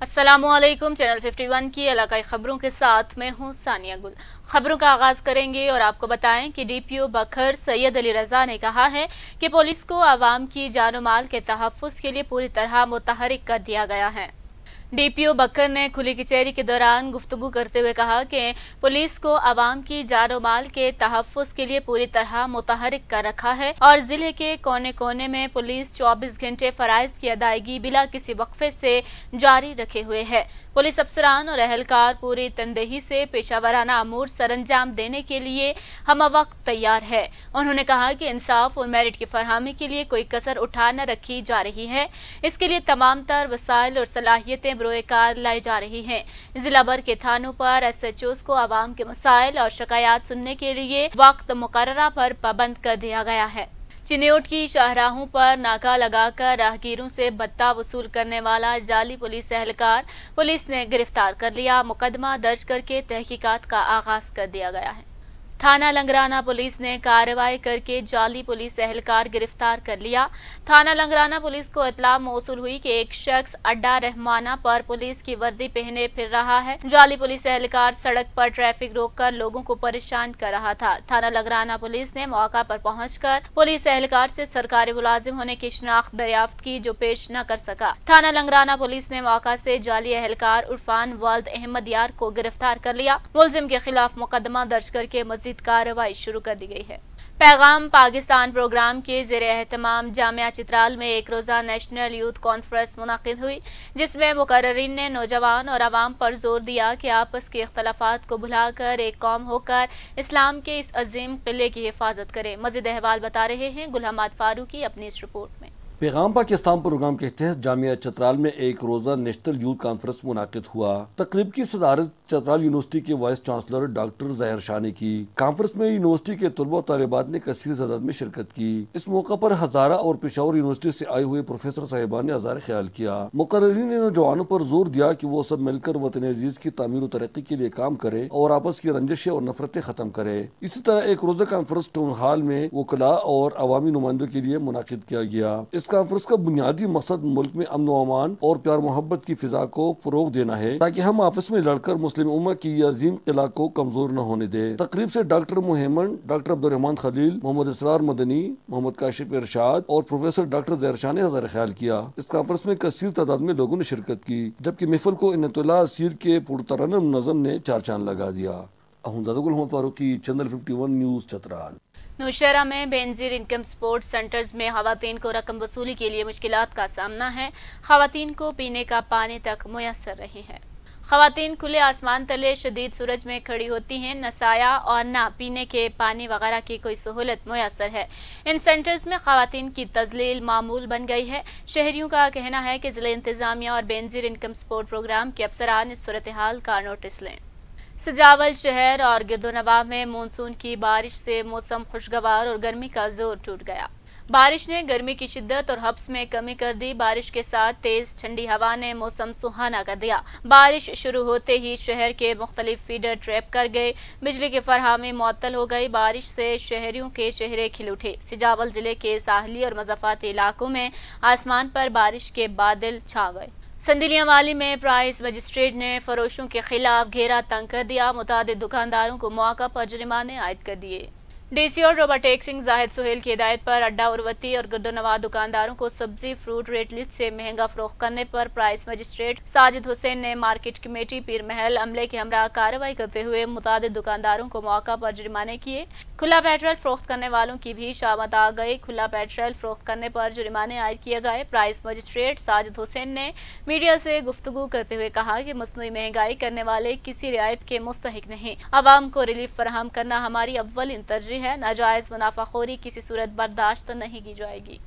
अस्सलामु अलैकुम। चैनल 51 की इलाकाई खबरों के साथ मैं हूं सानिया गुल। खबरों का आगाज करेंगे और आपको बताएं कि डीपीओ बखर सैयद अली रजा ने कहा है कि पुलिस को आवाम की जानो माल के तहफ़्फ़ुज़ के लिए पूरी तरह मुतहरिक कर दिया गया है। डीपीओ बकर ने खुली कचहरी के दौरान गुफ्तगू करते हुए कहा कि पुलिस को आवाम की जानो माल के तहफ़्फ़ुज़ के लिए पूरी तरह मुतहरिक कर रखा है और जिले के कोने कोने में पुलिस 24 घंटे फ़राइज़ की अदायगी बिला किसी वक्फे से जारी रखे हुए है। पुलिस अफसरान और अहलकार पूरी तनदेही से पेशावराना अमूर सरअंजाम देने के लिए हम वक्त तैयार है। उन्होंने कहा कि इंसाफ और मेरिट की फरहमी के लिए कोई कसर उठा न रखी जा रही है। इसके लिए तमाम तर वसाइल और सलाहियतें बरोएकार लाई जा रही हैं। जिला भर के थानों पर SHOs को आवाम के मसाइल और शिकायत सुनने के लिए वक्त मुकर्ररा पर पाबंद कर दिया गया है। चिन्योट की शाहराहों पर नाका लगाकर राहगीरों से भत्ता वसूल करने वाला जाली पुलिस एहलकार पुलिस ने गिरफ्तार कर लिया। मुकदमा दर्ज करके तहकीकात का आगाज कर दिया गया है। थाना लंगराना पुलिस ने कार्रवाई करके जाली पुलिस एहलकार गिरफ्तार कर लिया। थाना लंगराना पुलिस को इत्तला मौसूल हुई कि एक शख्स अड्डा रहमाना पर पुलिस की वर्दी पहने फिर रहा है। जाली पुलिस एहलकार सड़क पर ट्रैफिक रोककर लोगों को परेशान कर रहा था। थाना लंगराना पुलिस ने मौका पर पहुंचकर पुलिस एहलकार से सरकारी मुलाजिम होने की शनाख्त दरियाफ्त की, जो पेश न कर सका। थाना लंगराना पुलिस ने मौका से जाली एहलकार उर्फान वल्द अहमद यार को गिरफ्तार कर लिया। मुलजिम के खिलाफ मुकदमा दर्ज करके मजीद कार्रवाई शुरू कर दी गई है। पैगाम पाकिस्तान प्रोग्राम के ज़ेरे एहतमाम जामिया चित्राल में एक रोज़ा नेशनल यूथ कॉन्फ्रेंस मुनक़िद हुई, जिसमें मुकर्रिरीन ने नौजवान और आवाम पर जोर दिया कि आपस के इख्तलाफात को भुलाकर एक कौम होकर इस्लाम के इस अजीम किले की हिफाजत करें। मज़ीद अहवाल बता रहे हैं गुलहमाद फारूकी अपनी इस रिपोर्ट में। पैगाम पाकिस्तान प्रोग्राम के तहत जामिया चतराल में एक रोज़ा नेशनल यूथ कॉन्फ्रेंस मुनाकिद हुआ। तकरीब की सदारत चतराल यूनिवर्सिटी के वाइस चांसलर डॉक्टर ज़हर शाह ने की। कॉन्फ्रेंस में यूनिवर्सिटी के तलबा और तालिबात ने कसीर तादाद में शिरकत की। इस मौका पर हजारा और पेशावर यूनिवर्सिटी से आए हुए प्रोफेसर साहिबान ने अज़हार ख्याल किया। मुकर्रिरीन ने नौजवानों पर जोर दिया कि वो सब मिलकर वतन अजीज की तामीर और तरक्की के लिए काम करें और आपस की रंजिशें और नफरतें खत्म करें। इसी तरह एक रोज़ा कॉन्फ्रेंस टाउन हॉल में वकला और अवामी नुमाइंदों के लिए मुनाकिद किया गया। इस कॉन्फ्रेंस का बुनियादी मकसद मुल्क में अमन व अमान और प्यार मोहब्बत की फिजा को फरोग देना है, ताकि हम आपस में लड़कर मुस्लिम उम्मा की ये अजीम किला को कमजोर न होने दे। तकरीब से डॉक्टर मुहम्मद, डॉक्टर अब्दुर्रहमान खलील, मोहम्मद इसरार मदनी, मोहम्मद काशिफ इरशाद और प्रोफेसर डॉक्टर ज़हर शाह ने अज़हार ख्याल किया। इस कॉन्फ्रेंस में कसीर तादाद में लोगों ने शिरकत की, जबकि महफिल को इनतुल्लाह असीर के पुरतरन्नुम नज़म ने चार चांद लगा दिया। गुलहमाद फारूकी, चैनल 51 न्यूज़ चतराल। नौशहरा में बेनजीर इनकम सपोर्ट सेंटर्स में खवातीन को रकम वसूली के लिए मुश्किलात का सामना है। खवातीन को पीने का पानी तक मुयस्सर नहीं है। खवातीन खुले आसमान तले शदीद सूरज में खड़ी होती हैं। न साया और न पीने के पानी वगैरह की कोई सहूलत मुयस्सर है। इन सेंटर्स में खवातीन की तजलील मामूल बन गई है। शहरियों का कहना है कि जिला इंतजामिया और बेनजीर इनकम सपोर्ट प्रोग्राम के अफसरान इस सूरत हाल का नोटिस लें। सजावल शहर और गिरदोनवाह में मानसून की बारिश से मौसम खुशगवार और गर्मी का जोर टूट गया। बारिश ने गर्मी की शिद्दत और हब्स में कमी कर दी। बारिश के साथ तेज ठंडी हवा ने मौसम सुहाना कर दिया। बारिश शुरू होते ही शहर के मुख्तलिफ फीडर ट्रैप कर गए। बिजली की फरहमी मुअत्तल हो गई। बारिश से शहरियों के चेहरे खिल उठे। सजावल जिले के साहली और मज़ाफ़ाती इलाकों में आसमान पर बारिश के बादल छा गए। संदिलियावाली में प्राइस मजिस्ट्रेट ने फरोशों के खिलाफ घेरा तंग कर दिया। मुतादिद दुकानदारों को मौका पर जुर्माने आयद कर दिए। डीसी और रोबोटेक सिंह जाहिद सुहेल की हिदायत पर अड्डा उर्वती और गिरदोनवाह दुकानदारों को सब्जी फ्रूट रेट लिस्ट से महंगा फरोख्त करने पर प्राइस मजिस्ट्रेट साजिद हुसैन ने मार्केट कमेटी पीर महल अमले के हमरा कार्रवाई करते हुए मुतादिद दुकानदारों को मौका पर जुर्माने किए। खुला पेट्रोल फरोख्त करने वालों की भी शामत आ गई। खुला पेट्रोल फरोख्त करने पर जुर्माने आयद किए गए। प्राइस मजिस्ट्रेट साजिद हुसैन ने मीडिया से गुफ्तगू करते हुए कहा कि मसनूई महंगाई करने वाले किसी रियायत के मुस्तहिक नहीं। आवाम को रिलीफ फराहम करना हमारी अव्वल तरजीह है। नाजायज मुनाफाखोरी किसी सूरत बर्दाश्त नहीं की जाएगी।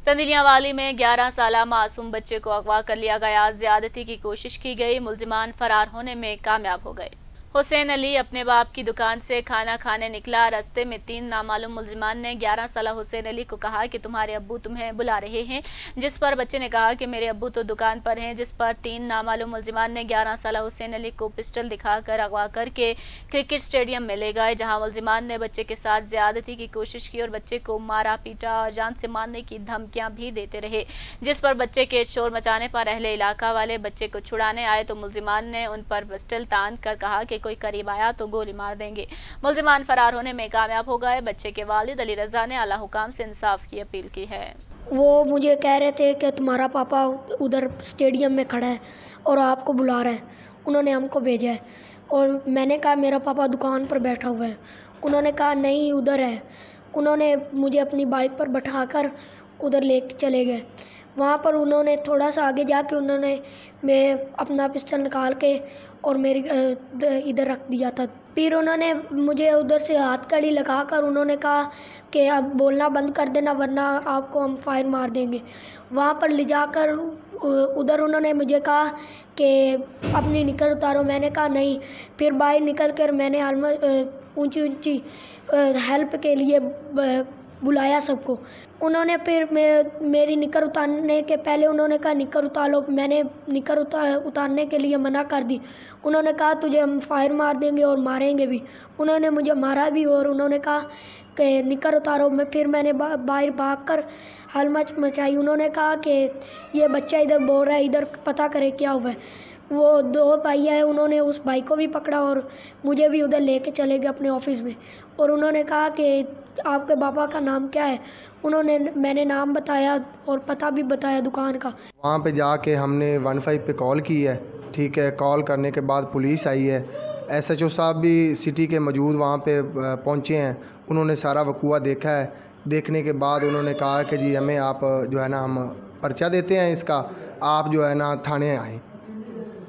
तंदिलियावाली में 11 साला मासूम बच्चे को अगवा कर लिया गया। ज्यादती की कोशिश की गई। मुलजिमान फरार होने में कामयाब हो गए। हुसैन अली अपने बाप की दुकान से खाना खाने निकला। रास्ते में 3 नामालूम मुल्जिमान ने 11 साला हुसैन अली को कहा कि तुम्हारे अब्बू तुम्हें बुला रहे हैं, जिस पर बच्चे ने कहा कि मेरे अब्बू तो दुकान पर हैं, जिस पर 3 नामालूम मुल्जिमान ने 11 साला हुसैन अली को पिस्टल दिखाकर अगवा करके क्रिकेट स्टेडियम में ले गए, जहां मुल्जिमान ने बच्चे के साथ ज्यादती की कोशिश की और बच्चे को मारा पीटा और जान से मारने की धमकियां भी देते रहे, जिस पर बच्चे के शोर मचाने पर अहले इलाका वाले बच्चे को छुड़ाने आए तो मुल्जिमान ने उन पर पिस्टल तान कर कहा कि कोई करीब आया तो गोली मार देंगे। मुल्जिमान फरार होने में कामयाब हो गए। बच्चे के वालिद अली रजा ने आला हुकाम से इंसाफ की अपील की है। वो मुझे कह रहे थे कि तुम्हारा पापा उधर स्टेडियम में खड़ा है और आपको बुला रहा है, उन्होंने हमको भेजा है। और मैंने कहा मेरा पापा दुकान पर बैठा हुआ है। उन्होंने कहा नहीं उधर है। उन्होंने मुझे अपनी बाइक पर बैठाकर उधर लेके चले गए। वहाँ पर उन्होंने थोड़ा सा आगे जाके उन्होंने मैं अपना पिस्टल निकाल के और मेरी इधर रख दिया था। फिर उन्होंने मुझे उधर से हथकड़ी लगाकर उन्होंने कहा कि अब बोलना बंद कर देना वरना आपको हम फायर मार देंगे। वहाँ पर ले जाकर उधर उन्होंने मुझे कहा कि अपनी निकल उतारो। मैंने कहा नहीं। फिर बाहर निकल कर मैंने ऊंची ऊंची हेल्प के लिए बुलाया सबको। उन्होंने फिर मेरी निकर उतारने के पहले उन्होंने कहा निकर उतार लो। मैंने निकर उतारने के लिए मना कर दी। उन्होंने कहा तुझे हम फायर मार देंगे और मारेंगे भी। उन्होंने मुझे मारा भी और उन्होंने कहा कि निकर उतारो। मैंने बाहर भाग कर हलमच मचाई। उन्होंने कहा कि ये बच्चा इधर बोल रहा है, इधर पता करे क्या हुआ है। वो 2 भाई हैं, उन्होंने उस भाई को भी पकड़ा और मुझे भी उधर लेके चले गए अपने ऑफिस में। और उन्होंने कहा कि आपके पापा का नाम क्या है। मैंने नाम बताया और पता भी बताया दुकान का। वहाँ पे जाके हमने 15 पे कॉल की है, ठीक है। कॉल करने के बाद पुलिस आई है। SHO साहब भी सिटी के मौजूद वहाँ पे पहुँचे हैं। उन्होंने सारा वकूआ देखा है। देखने के बाद उन्होंने कहा कि जी हमें आप जो है ना हम पर्चा देते हैं इसका, आप जो है ना थाने आएँ।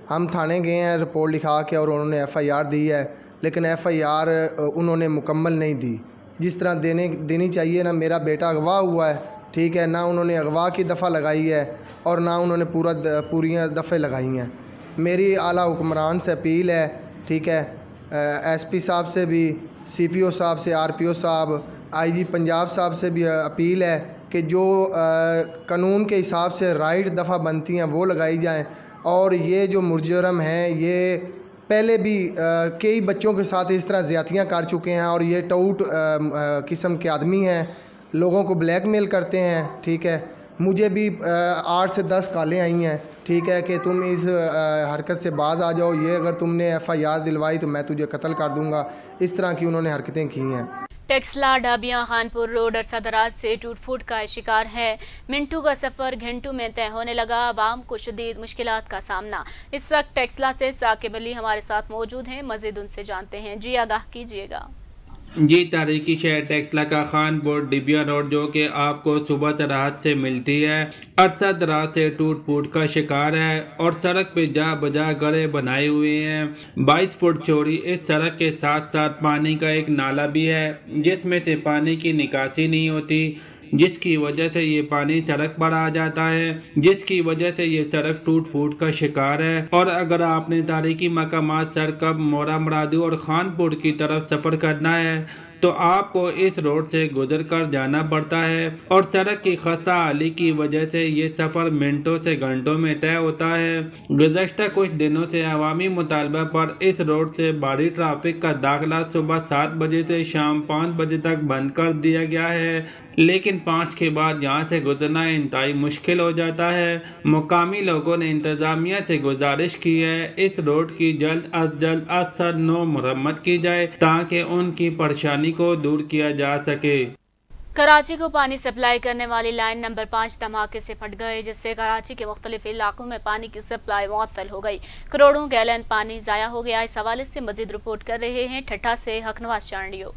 हम थाने गए हैं, रिपोर्ट लिखा के और उन्होंने FIR दी है, लेकिन FIR उन्होंने मुकम्मल नहीं दी जिस तरह देनी चाहिए ना। मेरा बेटा अगवा हुआ है, ठीक है, ना उन्होंने अगवा की दफ़ा लगाई है और ना उन्होंने पूरी दफ़े लगाई हैं। मेरी आला हुक्मरान से अपील है, ठीक है, SP साहब से भी, CPO साहब से, RPO साहब, IG पंजाब साहब से भी अपील है कि जो कानून के हिसाब से राइट दफ़ा बनती हैं वो लगाई जाएँ। और ये जो मुजरम हैं ये पहले भी कई बच्चों के साथ इस तरह ज़्यादतियाँ कर चुके हैं और ये टूट किस्म के आदमी हैं, लोगों को ब्लैकमेल करते हैं, ठीक है। मुझे भी 8 से 10 कॉलें आई हैं, ठीक है, कि तुम इस हरकत से बाज आ जाओ, ये अगर तुमने FIR दिलवाई तो मैं तुझे कत्ल कर दूंगा। इस तरह की उन्होंने हरकतें की हैं। टेक्सला डाबिया खानपुर रोड अरसा दराज से टूट फूट का शिकार है। मिंटू का सफ़र घंटों में तय होने लगा। आवाम को शदीद मुश्किलात का सामना। इस वक्त टेक्सला से साकिब अली हमारे साथ मौजूद हैं, मज़ीद उनसे जानते हैं। जी आगाह कीजिएगा। जी, तारीखी शहर टेक्सला का खानपुर डिबिया रोड जो कि आपको सुबह तराहत से मिलती है, अरसा दराज से टूट फूट का शिकार है और सड़क पे जा बजा गड़े बनाए हुए हैं। 22 फुट चौड़ी इस सड़क के साथ साथ पानी का एक नाला भी है जिसमें से पानी की निकासी नहीं होती, जिसकी वजह से ये पानी सड़क पर आ जाता है, जिसकी वजह से ये सड़क टूट फूट का शिकार है। और अगर आपने तारीखी मकामात सरकब, मोरा मरादू और खानपुर की तरफ सफ़र करना है तो आपको इस रोड से गुजर कर जाना पड़ता है और सड़क की खस्ता हाली की वजह से ये सफ़र मिनटों से घंटों में तय होता है। गुज़श्ता कुछ दिनों से अवामी मुतालबा पर इस रोड से भारी ट्रैफिक का दाखिला सुबह 7 बजे से शाम 5 बजे तक बंद कर दिया गया है, लेकिन 5 के बाद यहाँ से गुजरना इंतहाई मुश्किल हो जाता है। मुकामी लोगों ने इंतजामिया से गुजारिश की है इस रोड की जल्द अज जल्द असर नो मरम्मत की जाए ताकि उनकी परेशानी को दूर किया जा सके। कराची को पानी सप्लाई करने वाली लाइन नंबर 5 धमाके से फट गए, जिससे कराची के मुख्तलिफ इलाकों में पानी की सप्लाई मुअत्तल हो गई। करोड़ों गैलन पानी जाया हो गया। इस हवाले से मजीद रिपोर्ट कर रहे हैं ठट्ठा से हकनवाज चांडियो।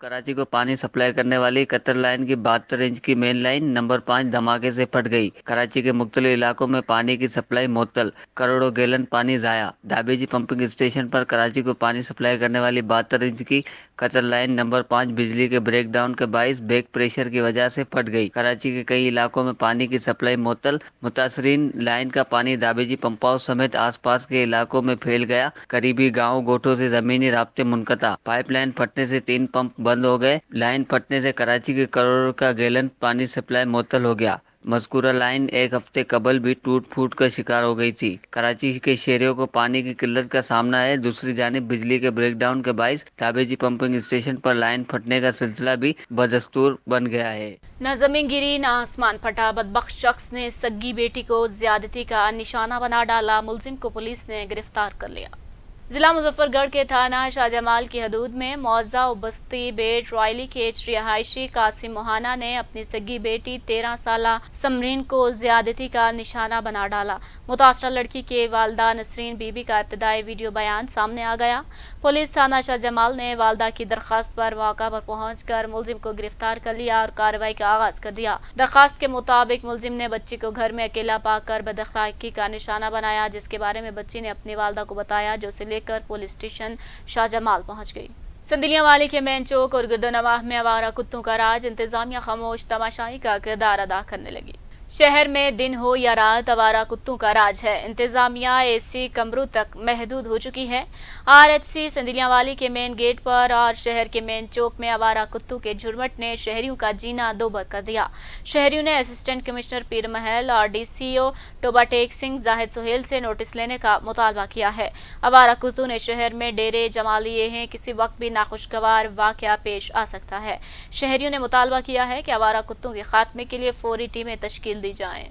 कराची को पानी सप्लाई करने वाली कतर लाइन की 72 इंच की मेन लाइन नंबर 5 धमाके से फट गई। कराची के मुख्तलिफ इलाकों में पानी की सप्लाई मुअत्तल, करोड़ों गैलन पानी ज़ाया। दाबेजी पंपिंग स्टेशन पर कराची को पानी सप्लाई करने वाली 72 इंच की कतर लाइन नंबर 5 बिजली के ब्रेकडाउन के बाइस बैक प्रेशर की वजह से फट गई। कराची के कई इलाकों में पानी की सप्लाई मुअत्तल, मुतासरीन लाइन का पानी दाबेजी पंप हाउस समेत आसपास के इलाकों में फैल गया। करीबी गाँव गोठों से जमीनी राब्ते मुनक़ता। पाइपलाइन फटने से 3 पंप बंद हो गए। लाइन फटने से कराची के करोड़ों का गैलन पानी सप्लाई मुअत्तल हो गया। मज़कूरा लाइन एक हफ्ते कबल भी टूट फूट का शिकार हो गई थी। कराची के शहरियों को पानी की किल्लत का सामना है। दूसरी जानिब बिजली के ब्रेकडाउन के बाइस दाबेजी पंपिंग स्टेशन पर लाइन फटने का सिलसिला भी बदस्तूर बन गया है। न ज़मीन गिरी न आसमान फटा, बदबख्त शख्स ने सगी बेटी को ज्यादती का निशाना बना डाला। मुलजिम को पुलिस ने गिरफ्तार कर लिया। जिला मुजफ्फरगढ़ के थाना शाहजमाल की हदूद में मौजा बस्ती बेट रॉयली के रिहायशी कासिम मोहाना ने अपनी सगी बेटी 13 साला समरीन को ज्यादती का निशाना बना डाला। मुतासरा लड़की के वालदा नसरीन बीबी का इब्तदाई वीडियो बयान सामने आ गया। पुलिस थाना शाहजमाल ने वालदा की दरखास्त पर मौका पर पहुंचकर मुलजिम को गिरफ्तार कर लिया और कार्रवाई का आगाज कर दिया। दरखास्त के मुताबिक मुलजिम ने बच्ची को घर में अकेला पाकर बदअखलाकी का निशाना बनाया, जिसके बारे में बच्ची ने अपनी वालदा को बताया, जो उसे लेकर पुलिस स्टेशन शाहजमाल पहुंच गई। संदिलियावाली के मेन चौक और गिरदोनवाह में आवारा कुत्तों का राज, इंतजामिया खामोश तमाशाई का किरदार अदा करने लगी। शहर में दिन हो या रात आवारा कुत्तों का राज है। इंतजामिया एसी कमरों तक महदूद हो चुकी है। RHC संदिलियावाली के मेन गेट पर और शहर के मेन चौक में आवारा कुत्तों के झुरमुट ने शहरियों का जीना दोबर कर दिया। शहरियों ने असिस्टेंट कमिश्नर पीर महल और DCO टोबाटेक सिंह जाहिद सोहेल से नोटिस लेने का मुतालबा किया है। आवारा कुत्तों ने शहर में डेरे जमा लिए हैं, किसी वक्त भी नाखुशगवार वाकया पेश आ सकता है। शहरियों ने मुतालबा किया है कि आवारा कुत्तों के खात्मे के लिए फौरी टीमें तश्कील दी जाएं।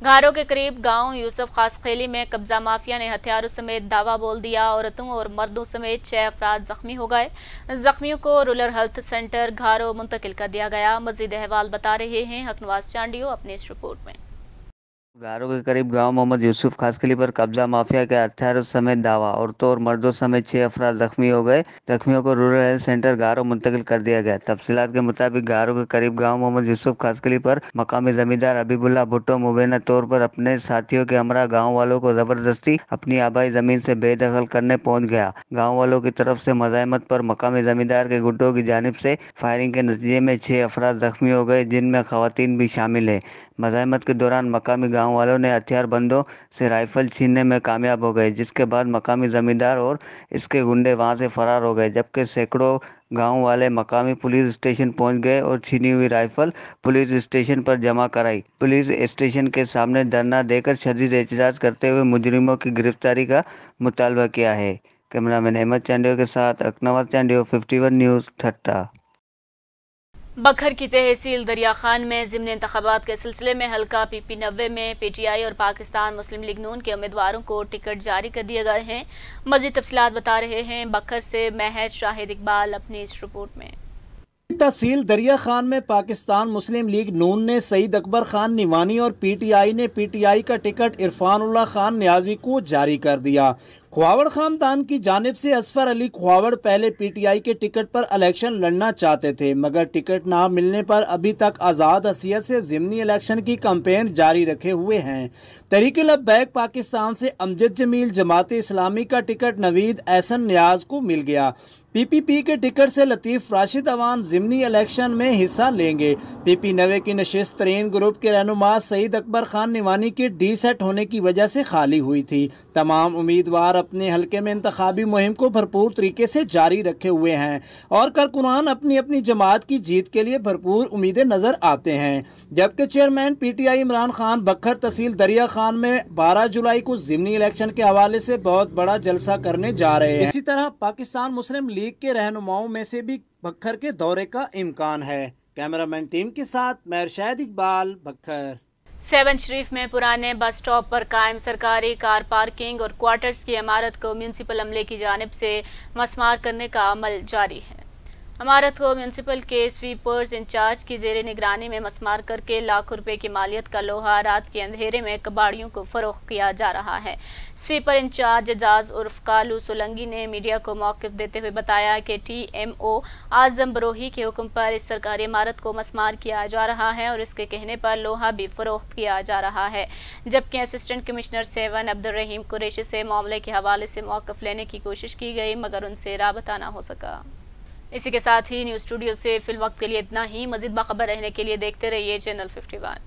घारों के करीब गांव यूसुफ खासखेली में कब्जा माफिया ने हथियारों समेत दावा बोल दिया। औरतों और मर्दों समेत 6 अफराद जख्मी हो गए। जख्मियों को रूरल हेल्थ सेंटर घारों मुंतकिल कर दिया गया। मजीद अहवाल बता रहे हैं हकनवाज चांडियो अपनी इस रिपोर्ट में। घारों के करीब गांव मोहम्मद यूसुफ खासखली पर कब्जा माफिया के हथियारों समेत दावा। औरतों और मर्दों समेत 6 अफराद जख्मी हो गए। जख्मियों को रूरल हेल्थ सेंटर घारों मुंतकिल कर दिया गया। तफसीलात के मुताबिक घारों के करीब गांव मोहम्मद यूसुफ खासखली पर मकामी जमींदार हबीबुल्लाह भुट्टो मुबैना तौर पर अपने साथियों के हमरा गाँव वालों को जबरदस्ती अपनी आबाई जमीन से बेदखल करने पहुँच गया। गाँव वालों की तरफ से मज़ाहमत पर मकामी जमींदार के गुटों की जानिब से फायरिंग के नतीजे में 6 अफराद जख्मी हो गए, जिनमें खवातीन भी शामिल है। मज़ाहमत के दौरान मकामी गांव वालों ने हथियार बंदों से राइफल छीनने में कामयाब हो गए, जिसके बाद मकामी ज़मींदार और इसके गुंडे वहां से फरार हो गए। जबकि सैकड़ों गांव वाले मकामी पुलिस स्टेशन पहुंच गए और छीनी हुई राइफल पुलिस स्टेशन पर जमा कराई। पुलिस स्टेशन के सामने धरना देकर शदीद एहतजाज करते हुए मुजरिमों की गिरफ्तारी का मुतालबा किया है। कैमरामैन अहमद चांडियो के साथ अकनवाज चांडियो, 51 न्यूज़, ठट्टा। बखर की तहसील दरिया खान में ज़िमनी इंतखाबात के सिलसिले में हल्का PP 90 में PTI और पाकिस्तान मुस्लिम लीग नून के उम्मीदवारों को टिकट जारी कर दिए गए हैं। मज़ीद तफसीलात बता रहे हैं बखर से महज शाहिद इकबाल अपनी इस रिपोर्ट में। तहसील दरिया खान में पाकिस्तान मुस्लिम लीग नून ने सईद अकबर खान निवानी और PTI ने PTI का टिकट इरफानुल्लाह खान न्याजी को जारी कर दिया। ख्वावड़ खानदान की जानिब से असफर अली ख्वावड़ पहले PTI के टिकट पर इलेक्शन लड़ना चाहते थे, मगर टिकट ना मिलने पर अभी तक आज़ाद हसीयत से ज़िमनी इलेक्शन की कैंपेन जारी रखे हुए हैं। तहरीक लब्बैक पाकिस्तान से अमजद जमील जमात इस्लामी का टिकट नवीद एहसन न्याज को मिल गया। PPP के टिकट से लतीफ़ राशिद अवान ज़िमनी इलेक्शन में हिस्सा लेंगे। PP 90 की नशिस्त तरीन ग्रुप के रहनुमा सईद अकबर खान निवानी के D-सेट होने की वजह से खाली हुई थी। तमाम उम्मीदवार अपने हल्के में इंतखाबी मुहिम को भरपूर तरीके से जारी रखे हुए हैं और कारकुनान अपनी अपनी जमात की जीत के लिए भरपूर उम्मीदें नजर आते हैं। जबकि चेयरमैन PTI इमरान खान बखर तहसील दरिया खान में 12 जुलाई को ज़िमनी इलेक्शन के हवाले से बहुत बड़ा जलसा करने जा रहे हैं। इसी तरह पाकिस्तान मुस्लिम लीग के रहनुमाओं में से भी बखर के दौरे का इम्कान है। कैमरामैन टीम के साथ मैं शाहिद इकबाल, बखर। 7 शरीफ में पुराने बस स्टॉप पर कायम सरकारी कार पार्किंग और क्वार्टर्स की इमारत को म्यूनसिपल अमले की जानिब से मसमार करने का अमल जारी है। इमारत को म्यूनसिपल के स्वीपर्स इंचार्ज की जेर निगरानी में मसमार करके लाखों रुपए की मालियत का लोहा रात के अंधेरे में कबाड़ियों को फरोख्त किया जा रहा है। स्वीपर इंचार्ज एजाज उर्फ कालू सोलंगी ने मीडिया को मौक़िफ़ देते हुए बताया कि TMO आज़म बरोही के हुक्म पर इस सरकारी इमारत को मसमार किया जा रहा है और इसके कहने पर लोहा भी फरोख्त किया जा रहा है, जबकि असिस्टेंट कमिश्नर 7 अब्दुल रहीम कुरैशी से मामले के हवाले से मौक़िफ़ लेने की कोशिश की गई मगर उनसे राबता ना हो सका। इसी के साथ ही न्यूज़ स्टूडियो से फिल वक्त के लिए इतना ही। मज़ीद बाखबर रहने के लिए देखते रहिए चैनल 51।